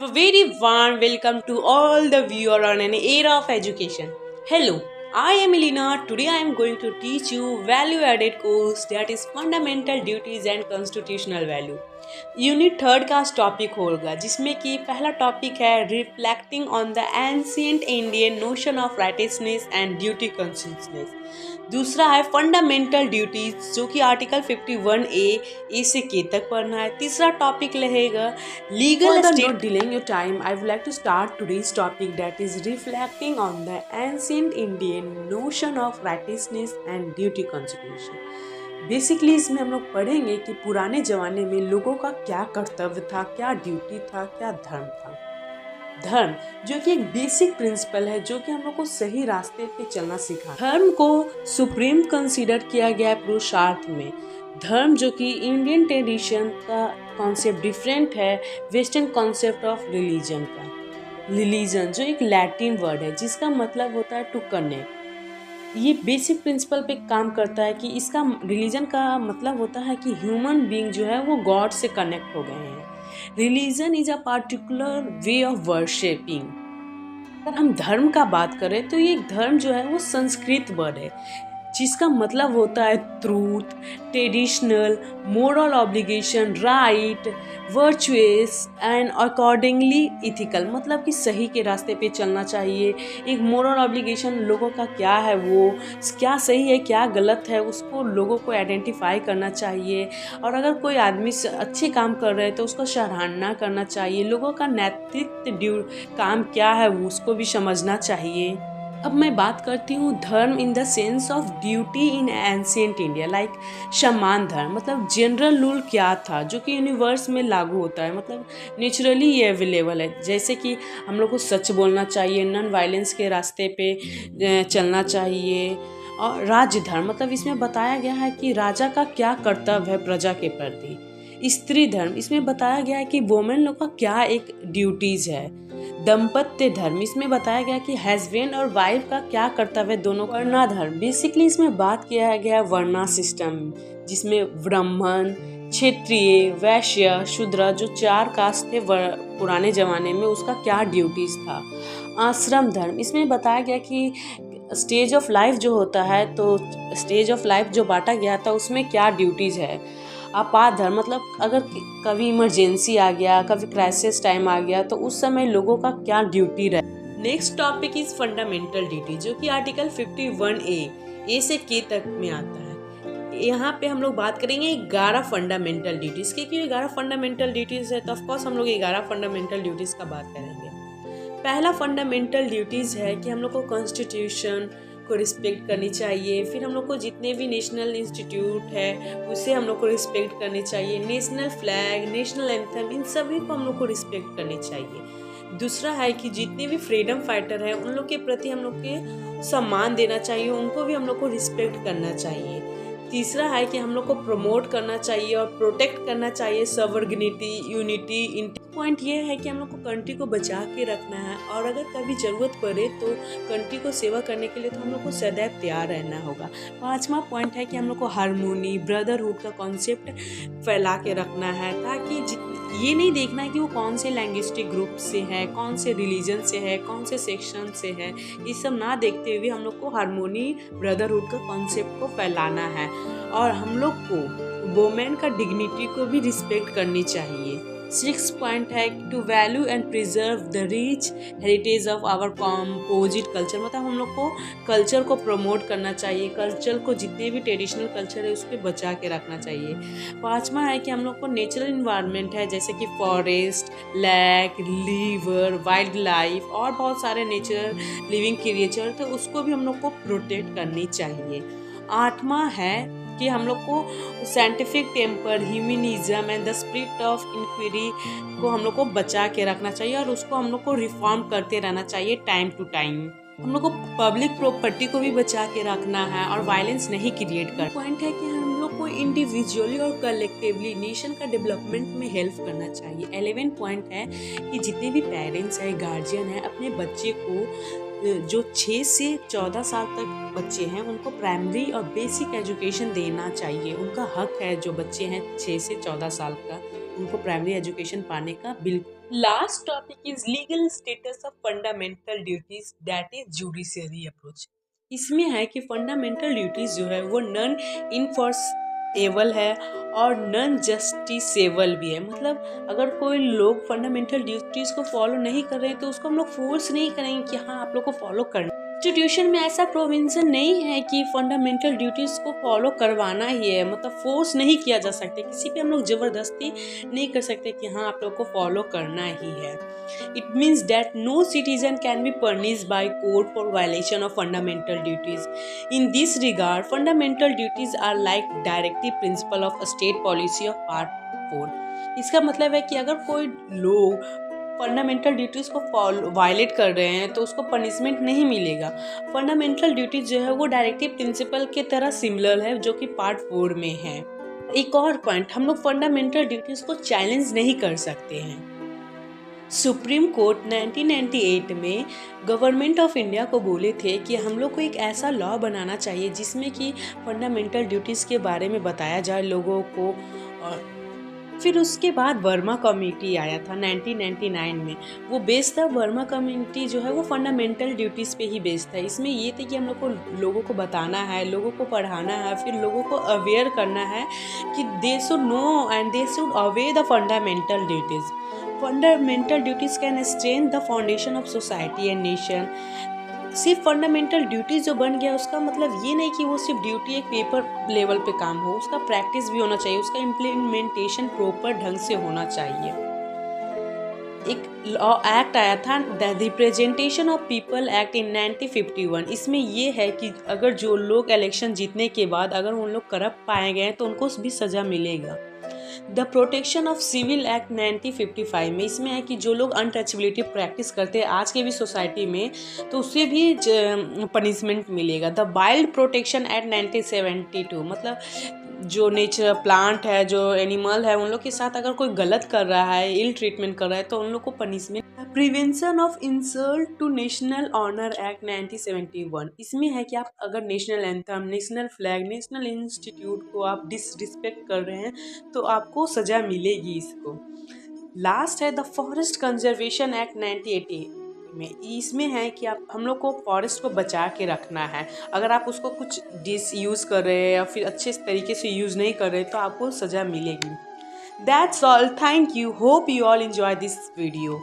A very warm welcome to all the viewer on an era of education. Hello, I am Elena. Today I am going to teach you value-added course that is fundamental duties and constitutional value. Unit third का topic होगा जिसमें कि पहला topic है reflecting on the ancient Indian notion of righteousness and duty consciousness. दूसरा है fundamental duties जो कि आर्टिकल 51A से के तक पढ़ना है। तीसरा टॉपिक रहेगा legal not delaying your time I would like to start today's topic that is reflecting on the ancient Indian notion of righteousness and duty constitution. Basically इसमें हम लोग पढ़ेंगे कि पुराने ज़माने में लोगों का क्या कर्तव्य था, क्या ड्यूटी था, क्या धर्म था। धर्म जो कि एक बेसिक प्रिंसिपल है जो कि हम लोग को सही रास्ते पे चलना सिखा। धर्म को सुप्रीम कंसीडर किया गया पुरुषार्थ में। धर्म जो कि इंडियन ट्रेडिशन का कॉन्सेप्ट डिफरेंट है वेस्टर्न कॉन्सेप्ट ऑफ रिलीजन का। रिलीजन जो एक लैटिन वर्ड है जिसका मतलब होता है टू कनेक्ट। ये बेसिक प्रिंसिपल पे काम करता है कि इसका रिलीजन का मतलब होता है कि ह्यूमन बीइंग जो है वो गॉड से कनेक्ट हो गए हैं। Religion is a particular way of worshipping. अगर हम धर्म का बात करें तो ये धर्म जो है वो संस्कृत वर्ड है जिसका मतलब होता है truth, traditional, moral obligation, right, virtuous and accordingly ethical. मतलब कि सही के रास्ते पे चलना चाहिए। एक मोरल ऑब्लिगेशन लोगों का क्या है, वो क्या सही है क्या गलत है उसको लोगों को आइडेंटिफाई करना चाहिए। और अगर कोई आदमी अच्छे काम कर रहे हैं तो उसको सराहना करना चाहिए। लोगों का नैतिक काम क्या है वो उसको भी समझना चाहिए। अब मैं बात करती हूँ धर्म in the sense of duty in ancient India. Like समान धर्म मतलब जनरल रूल क्या था जो कि यूनिवर्स में लागू होता है, मतलब नेचुरली ये अवेलेबल है। जैसे कि हम लोग को सच बोलना चाहिए, नॉन वायलेंस के रास्ते पे चलना चाहिए। और राज्य धर्म मतलब इसमें बताया गया है कि राजा का क्या कर्तव्य है प्रजा के प्रति। स्त्री धर्म इसमें बताया गया है कि वुमेन लोग का क्या एक ड्यूटीज है। दंपत्य धर्म इसमें बताया गया कि हस्बैंड और वाइफ का क्या कर्तव्य दोनों। वर्णा धर्म बेसिकली इसमें बात किया गया वर्णा सिस्टम जिसमें ब्राह्मण, क्षत्रिय, वैश्य, शूद्र जो 4 कास्ट थे पुराने जमाने में उसका क्या ड्यूटीज था। आश्रम धर्म इसमें बताया गया कि स्टेज ऑफ लाइफ जो होता है तो स्टेज ऑफ लाइफ जो बांटा गया था उसमें क्या ड्यूटीज है। आपात धर्म मतलब अगर कभी इमरजेंसी आ गया, कभी क्राइसिस टाइम आ गया तो उस समय लोगों का क्या ड्यूटी रहे। Next topic is fundamental duty जो कि आर्टिकल 51A से के तक में आता है। यहाँ पे हम लोग बात करेंगे 11 फंडामेंटल ड्यूटीज के। क्योंकि 11 फंडामेंटल ड्यूटीज है तो ऑफकोर्स हम लोग 11 फंडामेंटल ड्यूटीज का बात करेंगे। पहला फंडामेंटल ड्यूटीज है कि हम लोग को कॉन्स्टिट्यूशन को रिस्पेक्ट करनी चाहिए। फिर हम लोग को जितने भी नेशनल इंस्टीट्यूट है उसे हम लोग को रिस्पेक्ट करनी चाहिए। नेशनल फ्लैग, नेशनल एंथम इन सभी को हम लोग को रिस्पेक्ट करनी चाहिए। दूसरा है कि जितने भी फ्रीडम फाइटर हैं उन लोग के प्रति हम लोग के सम्मान देना चाहिए, उनको भी हम लोग को रिस्पेक्ट करना चाहिए। तीसरा है कि हम लोग को प्रमोट करना चाहिए और प्रोटेक्ट करना चाहिए सवर्गनिटी, यूनिटी। पॉइंट ये है कि हम लोग को कंट्री को बचा के रखना है और अगर कभी ज़रूरत पड़े तो कंट्री को सेवा करने के लिए तो हम लोग को सदैव तैयार रहना होगा। 5वां पॉइंट है कि हम लोग को हार्मोनी, ब्रदरहुड का कॉन्सेप्ट फैला के रखना है ताकि ये नहीं देखना है कि वो कौन से लैंग्विस्टिक ग्रुप से है, कौन से रिलीजन से है, कौन से सेक्शन से है। ये सब ना देखते हुए हम लोग को हार्मोनी, ब्रदरहुड का कॉन्सेप्ट को फैलाना है। और हम लोग को वुमेन का डिग्निटी को भी रिस्पेक्ट करनी चाहिए। 6 पॉइंट है to value and preserve the rich heritage of our composite culture. मतलब हम लोग को कल्चर को प्रमोट करना चाहिए, कल्चर को जितने भी ट्रेडिशनल कल्चर है उसको बचा के रखना चाहिए। 5वां है कि हम लोग को नेचुरल इन्वायरमेंट है जैसे कि forest, lake, river, wild life और बहुत सारे नेचुरल लिविंग क्रिएचर तो उसको भी हम लोग को प्रोटेक्ट करनी चाहिए। 8वां है कि हम लोग को scientific temper, humanism and the spirit of inquiry को हम लोग को बचा के रखना चाहिए और उसको हम लोग को रिफॉर्म करते रहना चाहिए टाइम टू टाइम। हम लोग को पब्लिक प्रॉपर्टी को भी बचा के रखना है और वायलेंस नहीं क्रिएट कर। पॉइंट है कि हम लोग को इंडिविजुअली और कलेक्टिवली नेशन का डेवलपमेंट में हेल्प करना चाहिए। 11 पॉइंट है कि जितने भी पेरेंट्स हैं, गार्जियन हैं, अपने बच्चे को जो 6 से 14 साल तक बच्चे हैं उनको प्राइमरी और बेसिक एजुकेशन देना चाहिए। उनका हक है जो बच्चे हैं 6 से 14 साल का उनको प्राइमरी एजुकेशन पाने का बिल्कुल Last topic is legal status of fundamental duties, that is judiciary approach. इसमें है कि फंडामेंटल ड्यूटीज जो है वो नॉन इन्फोर्सेबल है और नॉन जस्टिसेबल भी है। मतलब अगर कोई लोग फंडामेंटल ड्यूटीज को फॉलो नहीं कर रहे हैं तो उसको हम लोग फोर्स नहीं करेंगे कि हाँ आप लोग को फॉलो करना। कॉन्स्टिट्यूशन में ऐसा प्रोविजन नहीं है कि फंडामेंटल ड्यूटीज को फॉलो करवाना ही है, मतलब फोर्स नहीं किया जा सकता, किसी पे हम लोग जबरदस्ती नहीं कर सकते कि हाँ आप लोग को फॉलो करना ही है। It means that no citizen can be punished by court for violation of fundamental duties. In this regard fundamental duties are like directive principle of state policy of part 4। इसका मतलब है कि अगर कोई लोग फंडामेंटल ड्यूटीज़ को violet कर रहे हैं तो उसको पनिशमेंट नहीं मिलेगा। फंडामेंटल ड्यूटीज जो है वो डायरेक्टिव प्रिंसिपल के तरह सिमिलर है जो कि पार्ट 4 में है। एक और पॉइंट, हम लोग फंडामेंटल ड्यूटीज़ को चैलेंज नहीं कर सकते हैं। सुप्रीम कोर्ट 1998 में गवर्नमेंट ऑफ इंडिया को बोले थे कि हम लोग को एक ऐसा लॉ बनाना चाहिए जिसमें कि फंडामेंटल ड्यूटीज़ के बारे में बताया जाए लोगों को। और फिर उसके बाद वर्मा कमेटी आया था 1999 में। वो बेस्ड था, वर्मा कमेटी जो है वो फंडामेंटल ड्यूटीज़ पे ही बेस्ड था। इसमें ये थे कि हम लोग को लोगों को बताना है, लोगों को पढ़ाना है, फिर लोगों को अवेयर करना है कि they should know and they should away the fundamental duties. Fundamental duties can strength the foundation of society and nation. सिर्फ फंडामेंटल ड्यूटीज जो बन गया उसका मतलब ये नहीं कि वो सिर्फ ड्यूटी एक पेपर लेवल पे काम हो, उसका प्रैक्टिस भी होना चाहिए, उसका इम्प्लीमेंटेशन प्रॉपर ढंग से होना चाहिए। एक लॉ एक्ट आया था the representation of people act in 1951। इसमें ये है कि अगर जो लोग इलेक्शन जीतने के बाद अगर उन लोग करप्ट पाए गए तो उनको भी सज़ा मिलेगा। The protection of civil act 1955 में इसमें है कि जो लोग अनटचबिलिटी प्रैक्टिस करते हैं आज के भी सोसाइटी में तो उससे भी पनिशमेंट मिलेगा। द वाइल्ड प्रोटेक्शन एक्ट 1972, मतलब जो नेचर प्लांट है, जो एनिमल है, उन लोग के साथ अगर कोई गलत कर रहा है, इल ट्रीटमेंट कर रहा है तो उन लोग को punishment. Prevention of insult to national honour act 1971। इसमें है कि आप अगर national anthem, national flag, national institute को आप डिसरिस्पेक्ट कर रहे हैं तो आपको सजा मिलेगी इसको। लास्ट है द फॉरेस्ट कंजर्वेशन एक्ट 1980 में। इसमें है कि आप हम लोग को फॉरेस्ट को बचा के रखना है। अगर आप उसको कुछ डिस यूज़ कर रहे हैं या फिर अच्छे तरीके से यूज़ नहीं कर रहे तो आपको सज़ा मिलेगी। That's all, thank you, hope you all enjoy this video.